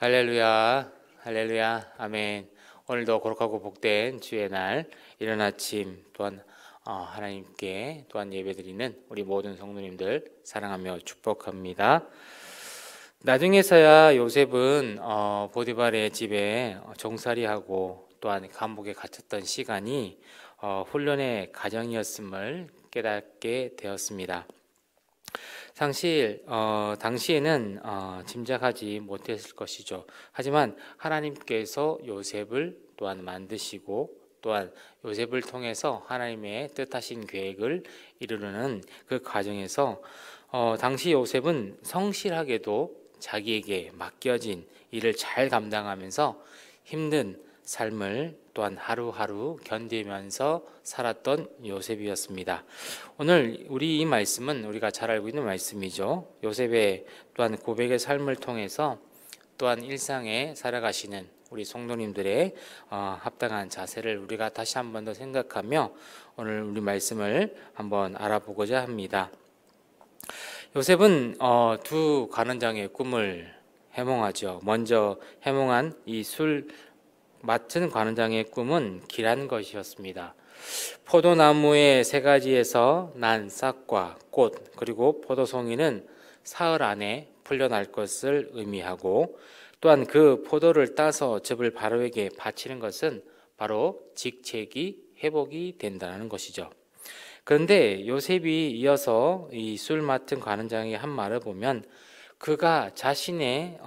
할렐루야, 할렐루야, 아멘. 오늘도 거룩하고 복된 주의 날, 이른 아침 또한 하나님께 또한 예배드리는 우리 모든 성도님들 사랑하며 축복합니다. 나중에서야 요셉은 보디발의 집에 종살이하고 또한 감옥에 갇혔던 시간이 훈련의 과정이었음을 깨닫게 되었습니다. 당시에는 짐작하지 못했을 것이죠. 하지만 하나님께서 요셉을 또한 만드시고 또한 요셉을 통해서 하나님의 뜻하신 계획을 이루는 그 과정에서 당시 요셉은 성실하게도 자기에게 맡겨진 일을 잘 감당하면서 힘든 삶을 또한 하루하루 견디면서 살았던 요셉이었습니다. 오늘 우리 이 말씀은 우리가 잘 알고 있는 말씀이죠. 요셉의 또한 고백의 삶을 통해서 또한 일상에 살아가시는 우리 성도님들의 합당한 자세를 우리가 다시 한 번 더 생각하며 오늘 우리 말씀을 한번 알아보고자 합니다. 요셉은 두 관원장의 꿈을 해몽하죠. 먼저 해몽한 이 술 맡은 관원장의 꿈은 길한 것이었습니다. 포도나무의 세 가지에서 난 싹과 꽃 그리고 포도송이는 사흘 안에 풀려날 것을 의미하고, 또한 그 포도를 따서 즙을 바로에게 바치는 것은 바로 직책이 회복이 된다는 것이죠. 그런데 요셉이 이어서 이 술 맡은 관원장의 한 말을 보면 그가 자신의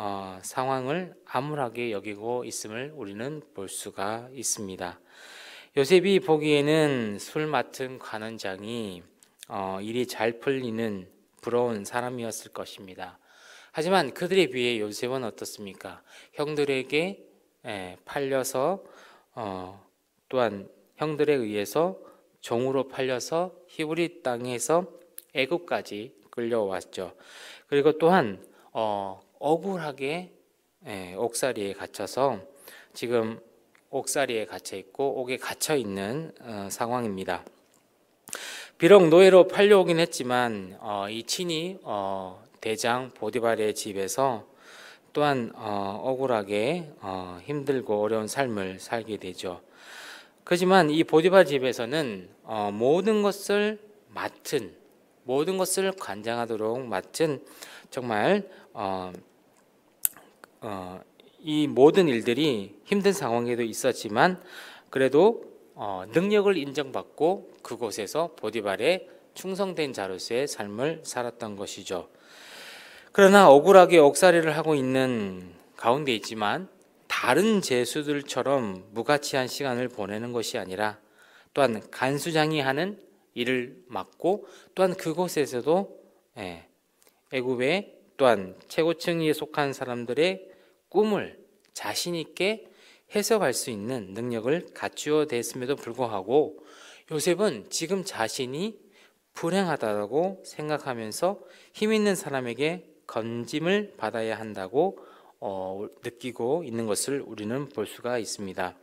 상황을 암울하게 여기고 있음을 우리는 볼 수가 있습니다. 요셉이 보기에는 술 맡은 관원장이 일이 잘 풀리는 부러운 사람이었을 것입니다. 하지만 그들에 비해 요셉은 어떻습니까? 형들에게 팔려서 또한 형들에 의해서 종으로 팔려서 히브리 땅에서 애굽까지 끌려왔죠. 그리고 또한 억울하게 옥살이에 갇혀서 지금 옥살이에 갇혀 있고 옥에 갇혀 있는 상황입니다. 비록 노예로 팔려오긴 했지만 이 친히 대장 보디발의 집에서 또한 억울하게 힘들고 어려운 삶을 살게 되죠. 그렇지만 이 보디발 집에서는 모든 것을 관장하도록 맡은 정말 이 모든 일들이 힘든 상황에도 있었지만 그래도 능력을 인정받고 그곳에서 보디발에 충성된 자로서의 삶을 살았던 것이죠. 그러나 억울하게 옥살이를 하고 있는 가운데 있지만 다른 죄수들처럼 무가치한 시간을 보내는 것이 아니라 또한 간수장이 하는 일을 맡고 또한 그곳에서도 애굽의 또한 최고층에 속한 사람들의 꿈을 자신 있게 해석할 수 있는 능력을 갖추어 댔음에도 불구하고 요셉은 지금 자신이 불행하다고 생각하면서 힘 있는 사람에게 건짐을 받아야 한다고 느끼고 있는 것을 우리는 볼 수가 있습니다.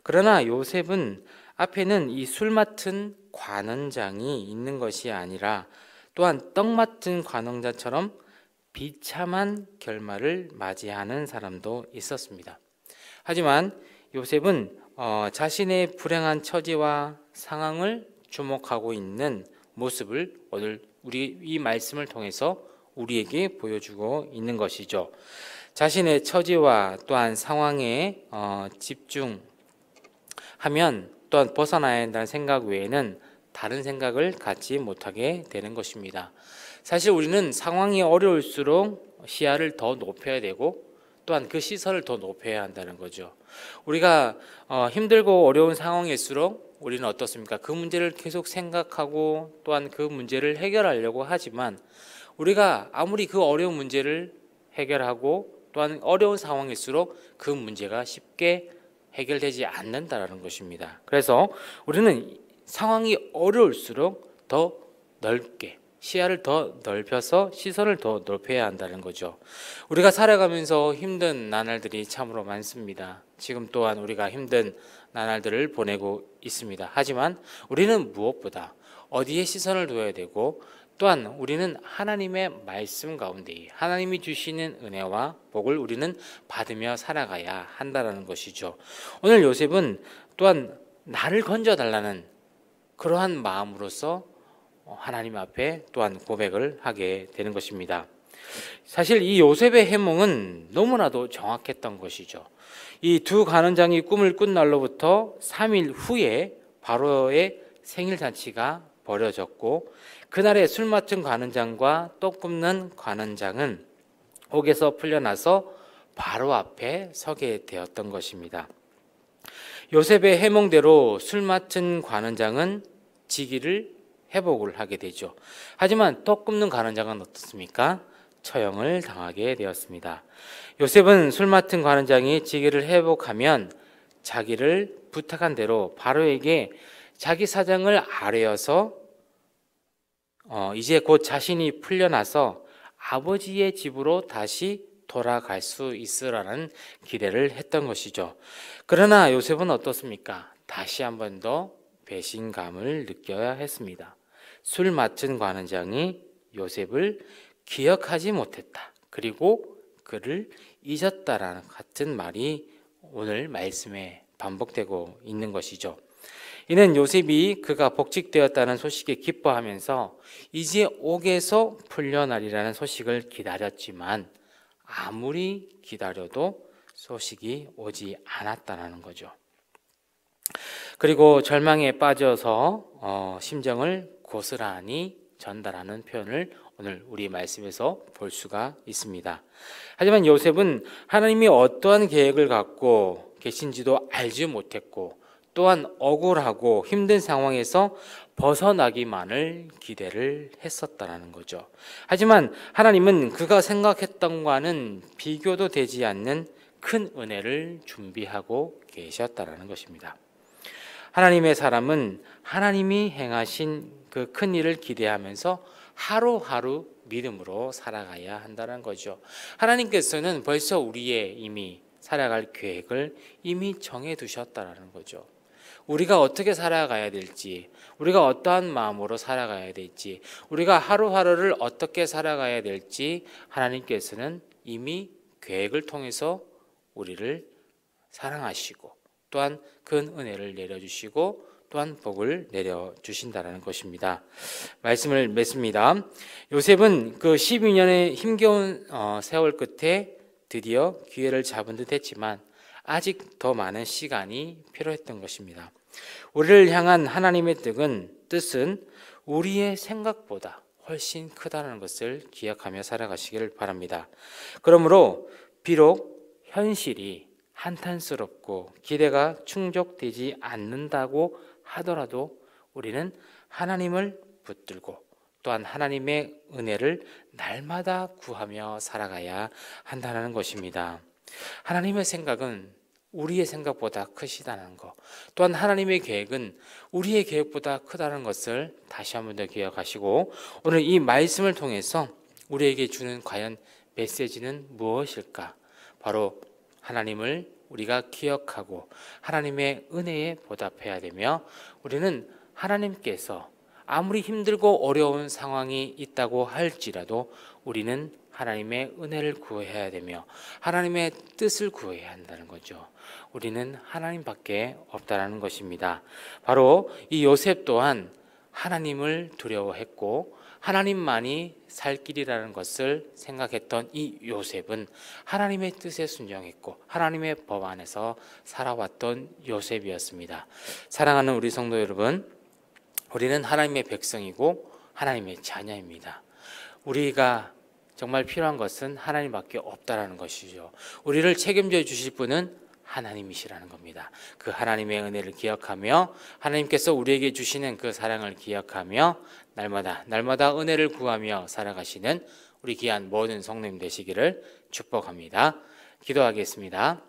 그러나 요셉은 앞에는 이 술 맡은 관원장이 있는 것이 아니라 또한 떡 맡은 관원장처럼 비참한 결말을 맞이하는 사람도 있었습니다. 하지만 요셉은 자신의 불행한 처지와 상황을 주목하고 있는 모습을 오늘 우리 이 말씀을 통해서 우리에게 보여주고 있는 것이죠. 자신의 처지와 또한 상황에 집중하면 또한 벗어나야 한다는 생각 외에는 다른 생각을 갖지 못하게 되는 것입니다. 사실 우리는 상황이 어려울수록 시야를 더 높여야 되고 또한 그 시선을 더 높여야 한다는 거죠. 우리가 힘들고 어려운 상황일수록 우리는 어떻습니까? 그 문제를 계속 생각하고 또한 그 문제를 해결하려고 하지만 우리가 아무리 그 어려운 문제를 해결하고 또한 어려운 상황일수록 그 문제가 쉽게 해결되지 않는다라는 것입니다. 그래서 우리는 상황이 어려울수록 더 넓게 시야를 더 넓혀서 시선을 더 높여야 한다는 거죠. 우리가 살아가면서 힘든 나날들이 참으로 많습니다. 지금 또한 우리가 힘든 나날들을 보내고 있습니다. 하지만 우리는 무엇보다 어디에 시선을 둬야 되고 또한 우리는 하나님의 말씀 가운데 하나님이 주시는 은혜와 복을 우리는 받으며 살아가야 한다는 것이죠. 오늘 요셉은 또한 나를 건져달라는 그러한 마음으로서 하나님 앞에 또한 고백을 하게 되는 것입니다. 사실 이 요셉의 해몽은 너무나도 정확했던 것이죠. 이 두 간원장이 꿈을 꾼 날로부터 3일 후에 바로의 생일잔치가 벌어졌고, 그날에 술 맡은 관원장과 떡 굽는 관원장은 옥에서 풀려나서 바로 앞에 서게 되었던 것입니다. 요셉의 해몽대로 술 맡은 관원장은 직위를 회복을 하게 되죠. 하지만 떡 굽는 관원장은 어떻습니까? 처형을 당하게 되었습니다. 요셉은 술 맡은 관원장이 직위를 회복하면 자기를 부탁한 대로 바로에게 자기 사정을 아뢰어서 이제 곧 자신이 풀려나서 아버지의 집으로 다시 돌아갈 수 있으라는 기대를 했던 것이죠. 그러나 요셉은 어떻습니까? 다시 한 번 더 배신감을 느껴야 했습니다. 술 맡은 관원장이 요셉을 기억하지 못했다. 그리고 그를 잊었다라는 같은 말이 오늘 말씀에 반복되고 있는 것이죠. 이는 요셉이 그가 복직되었다는 소식에 기뻐하면서 이제 옥에서 풀려나리라는 소식을 기다렸지만 아무리 기다려도 소식이 오지 않았다는 거죠. 그리고 절망에 빠져서 심정을 고스란히 전달하는 표현을 오늘 우리 말씀에서 볼 수가 있습니다. 하지만 요셉은 하나님이 어떠한 계획을 갖고 계신지도 알지 못했고, 또한 억울하고 힘든 상황에서 벗어나기만을 기대를 했었다는 거죠. 하지만 하나님은 그가 생각했던과는 비교도 되지 않는 큰 은혜를 준비하고 계셨다는 것입니다. 하나님의 사람은 하나님이 행하신 그 큰 일을 기대하면서 하루하루 믿음으로 살아가야 한다는 거죠. 하나님께서는 벌써 우리의 이미 살아갈 계획을 이미 정해 두셨다는 거죠. 우리가 어떻게 살아가야 될지, 우리가 어떠한 마음으로 살아가야 될지, 우리가 하루하루를 어떻게 살아가야 될지 하나님께서는 이미 계획을 통해서 우리를 사랑하시고 또한 큰 은혜를 내려주시고 또한 복을 내려주신다는 것입니다. 말씀을 맺습니다. 요셉은 그 12년의 힘겨운 세월 끝에 드디어 기회를 잡은 듯 했지만 아직 더 많은 시간이 필요했던 것입니다. 우리를 향한 하나님의 뜻은 우리의 생각보다 훨씬 크다는 것을 기억하며 살아가시기를 바랍니다. 그러므로 비록 현실이 한탄스럽고 기대가 충족되지 않는다고 하더라도 우리는 하나님을 붙들고 또한 하나님의 은혜를 날마다 구하며 살아가야 한다는 것입니다. 하나님의 생각은 우리의 생각보다 크시다는 것, 또한 하나님의 계획은 우리의 계획보다 크다는 것을 다시 한 번 더 기억하시고, 오늘 이 말씀을 통해서 우리에게 주는 과연 메시지는 무엇일까? 바로 하나님을 우리가 기억하고 하나님의 은혜에 보답해야 되며, 우리는 하나님께서 아무리 힘들고 어려운 상황이 있다고 할지라도 우리는 하나님의 은혜를 구해야 되며 하나님의 뜻을 구해야 한다는 거죠. 우리는 하나님밖에 없다라는 것입니다. 바로 이 요셉 또한 하나님을 두려워했고 하나님만이 살 길이라는 것을 생각했던 이 요셉은 하나님의 뜻에 순종했고 하나님의 법 안에서 살아왔던 요셉이었습니다. 사랑하는 우리 성도 여러분, 우리는 하나님의 백성이고 하나님의 자녀입니다. 우리가 정말 필요한 것은 하나님밖에 없다라는 것이죠. 우리를 책임져 주실 분은 하나님이시라는 겁니다. 그 하나님의 은혜를 기억하며 하나님께서 우리에게 주시는 그 사랑을 기억하며 날마다 은혜를 구하며 살아가시는 우리 귀한 모든 성도님 되시기를 축복합니다. 기도하겠습니다.